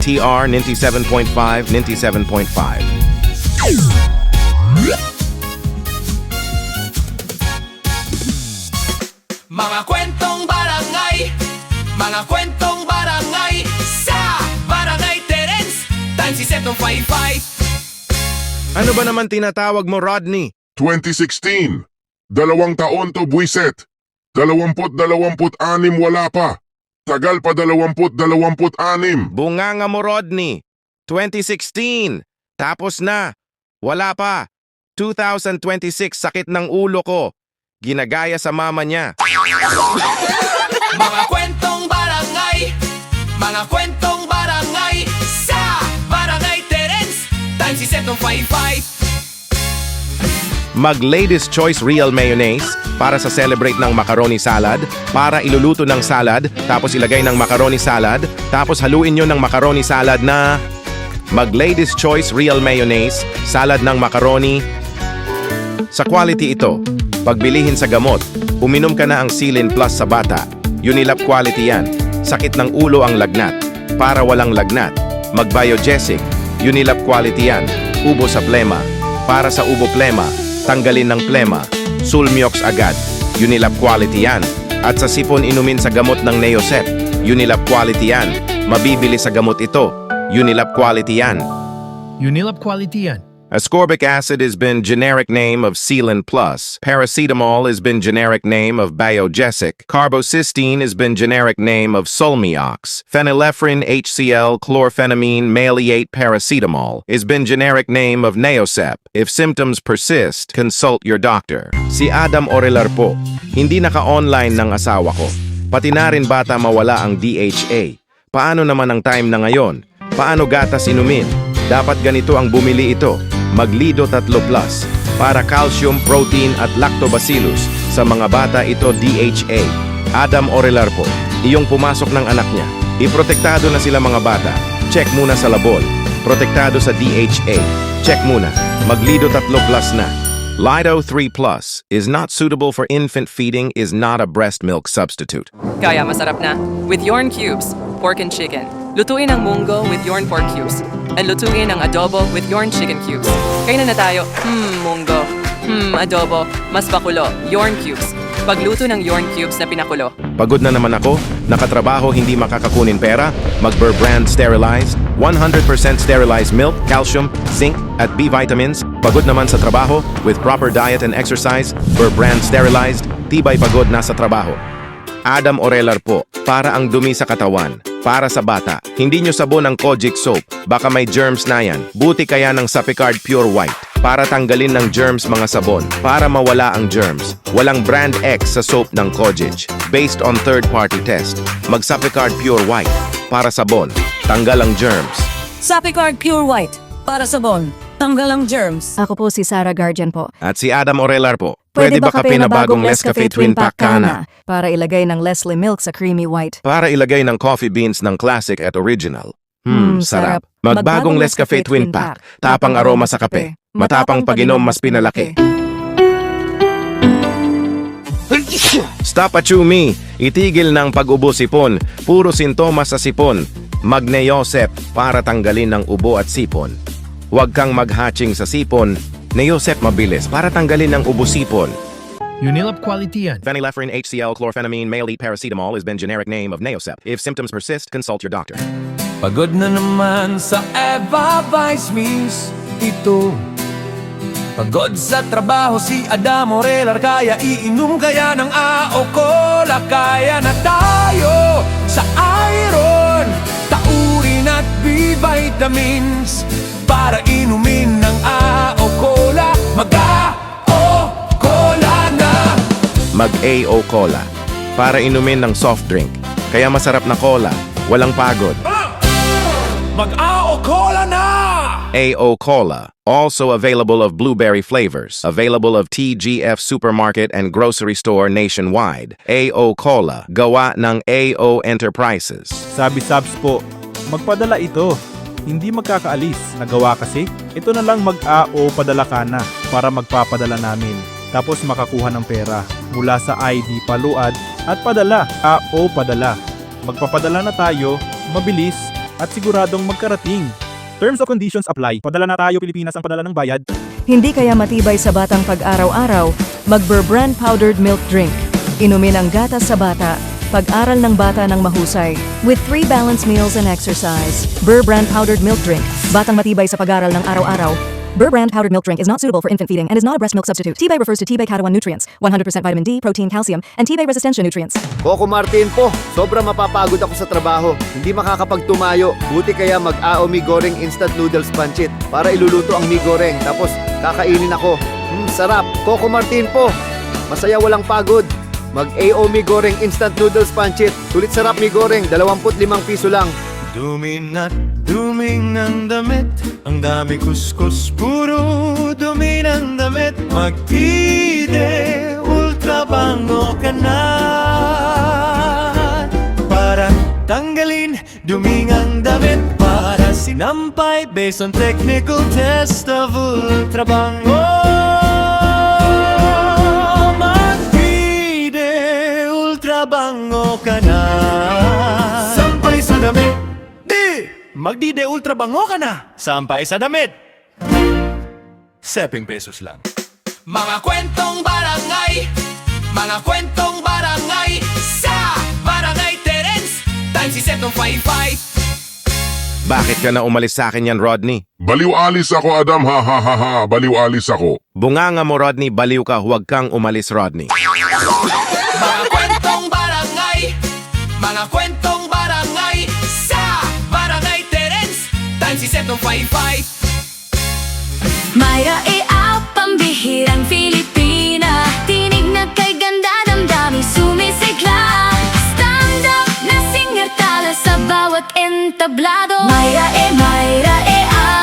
TR 97.5, 97.5. Mga kwentong barangay, mga kwentong barangay sa Barangay Terence, times 7.55. Ano ba naman tinatawag mo, Rodney? 2016. 2 taon to buwiset. 20-26 wala pa. Tagal pa 20-26. Bunganga mo, Rodney. 2016. Tapos na. Wala pa. 2026, sakit ng ulo ko. Ginagaya sa mama niya. Mga kwentong barangay, mga kwentong barangay sa Barangay Terence, times 7.55. Mag-Latest Choice Real Mayonnaise para sa celebrate ng macaroni salad, para iluluto ng salad, tapos ilagay ng macaroni salad, tapos haluin nyo ng macaroni salad na Mag-Latest Choice Real Mayonnaise, salad ng macaroni. Sa quality ito, pagbilihin sa gamot, uminom ka na ang Silin Plus sa bata. Unilap quality yan. Sakit ng ulo ang lagnat. Para walang lagnat, mag-Biogesic. Unilap quality yan. Ubo sa plema. Para sa ubo plema, tanggalin ng plema. Sulmiox agad. Unilap quality yan. At sa sipon inumin sa gamot ng Neosep. Unilap quality yan. Mabibili sa gamot ito. Unilap quality yan. Unilap quality yan. Ascorbic acid has been generic name of Sealant Plus. Paracetamol has been generic name of Biogesic. Carbocysteine has been generic name of Solmiox. Phenylephrine HCl chlorphenamine maleate paracetamol has been generic name of Neosep. If symptoms persist, consult your doctor. Si Adam Orelar po, hindi naka-online ng asawa ko. Pati na rin bata mawala ang DHA. Paano naman ang time na ngayon? Paano gatas inumin? Dapat ganito ang bumili ito. Maglido 3 Plus para calcium, protein at lactobacillus. Sa mga bata ito DHA. Adam Orelar po, iyong pumasok ng anak niya. Iprotektado na sila mga bata. Check muna sa labol. Protektado sa DHA. Check muna. Maglido 3 Plus na. Lido 3 Plus is not suitable for infant feeding, is not a breast milk substitute. Kaya masarap na. With Yorn Cubes, pork and chicken. Lutuin ang munggo with Yorn pork cubes. And lutuin ang adobo with Yorn chicken cubes. Kainan na tayo. Munggo. Adobo. Mas pakulo. Yorn cubes. Pagluto ng Yorn cubes na pinakulo. Pagod na naman ako, nakatrabaho hindi makakakunin pera, mag-Burr Brand Sterilized, 100% sterilized milk, calcium, zinc, at B vitamins. Pagod naman sa trabaho, with proper diet and exercise, Burr Brand Sterilized, tibay pagod na sa trabaho. Adam Orelar po, para ang dumi sa katawan, para sa bata. Hindi nyo sabon ang Kojic soap, baka may germs na yan. Buti kaya ng Sapicard Pure White, para tanggalin ng germs mga sabon, para mawala ang germs. Walang brand X sa soap ng Kojic, based on third-party test. Mag-Sapicard Pure White, para sabon, tanggal ang germs. Sapicard Pure White, para sabon, tanggal ang germs. Ako po si Sarah Guardian po. At si Adam Orelar po. Pwede ba kape na bagong Nescafe Twin Pack Kana? Para ilagay ng Leslie Milk sa creamy white. Para ilagay ng coffee beans ng classic at original. Sarap. Sarap. Magbagong Nescafe Twin Pack. Tapang aroma sa kape. Matapang pag-inom mas pinalaki. Stop at me. Itigil ng pag-ubo sipon. Puro sintomas sa sipon. Mag-Neosep para tanggalin ng ubo at sipon. Huwag kang mag-hatching sa sipon. Neosep mabilis para tanggalin ng ubo sipon. Unilap quality yan. Phenylephrine HCl chlorphenamine maleate paracetamol has been generic name of Neosep. If symptoms persist, consult your doctor. Pagod na naman sa Eva Vice Meals ito. Pagod sa trabaho si Adam Orelar, kaya iinom kaya ng AO Cola. Kaya na tayo sa iron, taurin at B vitamins para inumin ng AO Cola. Mag-AO Cola na. Mag-AO Cola para inumin ng soft drink. Kaya masarap na cola, walang pagod. Mag-AO Cola na. AO Cola, also available of blueberry flavors, available of TGF Supermarket and Grocery Store nationwide. AO Cola, gawa ng AO Enterprises. Sabi Sabs po, magpadala ito. Hindi magkakaalis. Nagawa kasi, ito na lang mag-AO padala ka na para magpapadala namin. Tapos makakuha ng pera mula sa ID paluad at padala, AO padala. Magpapadala na tayo, mabilis, at siguradong magkarating. Terms of conditions apply. Padala na tayo Pilipinas ang padala ng bayad. Hindi kaya matibay sa batang pag-araw-araw, mag-Burbrand powdered milk drink. Inumin ang gatas sa bata, pag-aral ng bata ng mahusay. With 3 balanced meals and exercise, Burbrand powdered milk drink. Batang matibay sa pag-aral ng araw-araw. Burbrand powdered milk drink is not suitable for infant feeding and is not a breast milk substitute. T-Bay refers to T-Bay Cat1 nutrients, 100% vitamin D, protein, calcium, and T-Bay resistensya nutrients. Coco Martin po, sobrang mapapagod ako sa trabaho. Hindi makakapagtumayo. Buti kaya mag-AO Mi Goreng Instant Noodles Pancit para iluluto ang Mi Goreng. Tapos kakainin ako. Sarap. Coco Martin po. Masaya walang pagod. Mag-AO Mi Goreng Instant Noodles Pancit. Sulit sarap Mi Goreng, 25 piso lang. Duming at duming ng damit, ang dami kuskus, puro dumi ng damit. Magtide, ultra bango ka na, para tanggalin duming ang damit, para sinampay based on technical test of ultra bango. Magtide, ultra bango ka na, sampay sa damit. Magdide ultra bango ka na. Sampay sa damit. 7 pesos lang. Mga kwentong barangay, mga kwentong barangay, sa Barangay Terence, times si 755. Bakit ka na umalis sa akin yan, Rodney? Baliw-alis ako, Adam, ha ha ha ha, baliw-alis ako. Bunganga mo, Rodney, baliw ka, huwag kang umalis, Rodney. Mga kwentong barangay, mga kwentong barangay, sa Barangay Terence, times si 755. Myra A. pambihirang Filipina, tinig na kay ganda, damdami sumisigla. Stand up na singer, tala sa bawat entablado. Myra A.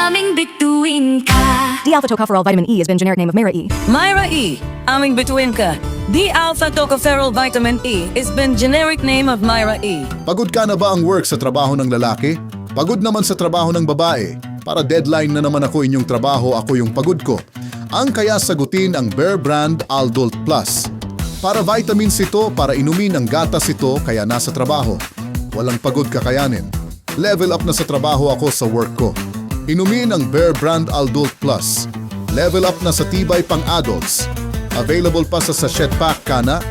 aming bituin ka. D-alpha-tocopherol vitamin E has been generic name of Myra E. Myra E. Aming bituin ka. D-alpha-tocopherol vitamin E has been generic name of Myra E. Pagod ka na ba ang work sa trabaho ng lalaki? Pagod naman sa trabaho ng babae. Para deadline na naman ako inyong trabaho, ako yung pagod ko. Ang kaya sagutin ang Bear Brand Adult Plus. Para vitamins ito, para inumin ang gatas ito, kaya nasa trabaho. Walang pagod kakayanin. Level up na sa trabaho ako sa work ko. Inumin ang Bear Brand Adult Plus. Level up na sa tibay pang adults. Available pa sa sachet pack kana,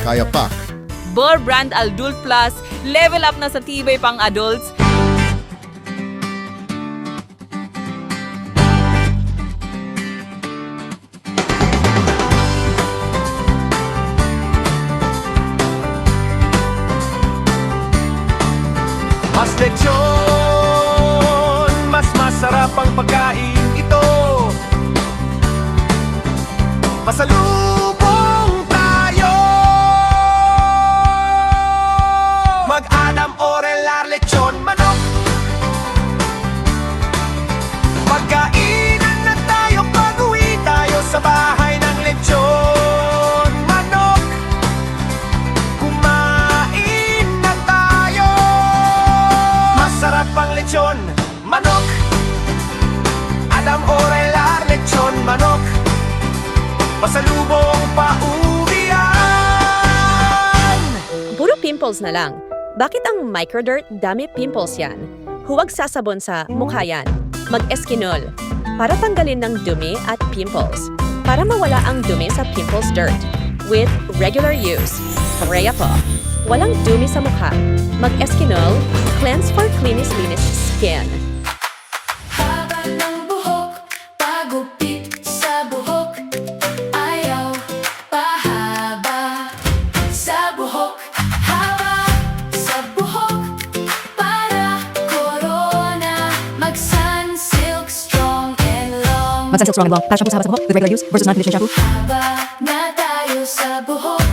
kaya pack. Bear Brand Adult Plus, level up na sa tibay pang adults. Mas lechon, mas masarap ang pagkain ito. Masalubong tayo. Mag-Adam Orelar lechon manok. Magkainan na tayo, pag-uwi tayo sa bahay ng lechon manok. Kumain na tayo. Masarap ang lechon manok. Adam Orelar lechon manok. Pasalubong pauwian. Puro pimples na lang. Bakit ang microdirt dami pimples yan? Huwag sasabon sa mukha yan. Mag-Eskinol para tanggalin ng dumi at pimples. Para mawala ang dumi sa pimples dirt. With regular use. Korea po. Walang dumi sa mukha. Mag-Eskinol, cleanse for cleanest skin. Haba ng buhok, pagupit sa buhok. Ayaw pahaba sa buhok. Haba sa buhok para corona. Mag-Sunsilk strong and long. Mag-Sunsilk strong and long. Fast shampoo sa haba sa buhok with regular use versus non-conditioning shampoo. Haba na tayo sa buhok.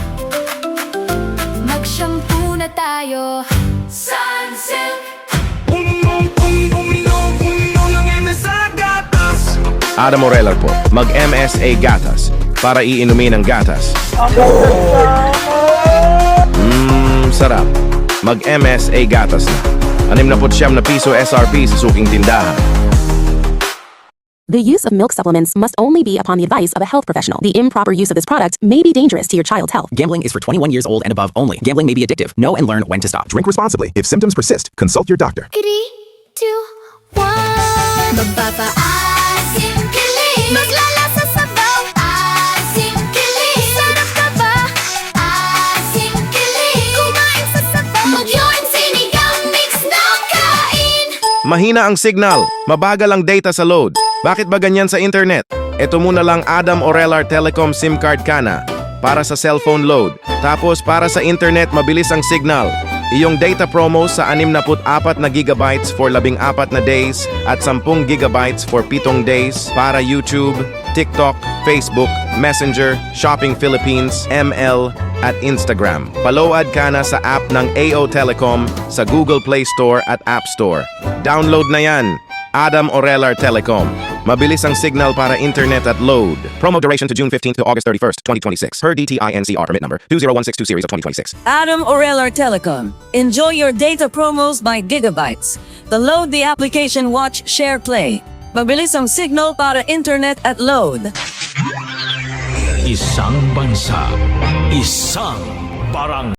Mag-shampoo na tayo. Sunsilk. Adam Orelar po, mag-MSA Gatas para iinumin ang gatas. Sarap. Mag-MSA Gatas na. 69 na piso SRP sa suking tindahan. The use of milk supplements must only be upon the advice of a health professional. The improper use of this product may be dangerous to your child's health. Gambling is for 21 years old and above only. Gambling may be addictive. Know and learn when to stop. Drink responsibly. If symptoms persist, consult your doctor. Kitty, 2, 1 Magpapaasim kilig Maglalasa sabaw Asim kilig Sarap ka ba? Asim kilig Kumain sa sabaw Mag-Yorn sinigang mix ng kain Mahina ang signal, mabagal ang data sa load. Bakit ba ganyan sa internet? Ito muna lang Adam Orelar Telecom SIM card ka na para sa cellphone load. Tapos para sa internet, mabilis ang signal. Iyong data promo sa 64 na gigabytes for 14 na days at 10 gigabytes for 7 days para YouTube, TikTok, Facebook, Messenger, Shopping Philippines, ML, at Instagram. Palowad ka na sa app ng AO Telecom sa Google Play Store at App Store. Download na yan! Adam Orelar Telecom. Mabilis ang signal para internet at load. Promo duration to June 15th to August 31st, 2026. Per DTI NCR permit number 20162 series of 2026. Adam Orelar Telecom. Enjoy your data promos by gigabytes. Download the application Watch, Share, Play. Mabilis ang signal para internet at load. Isang bansa, isang barang.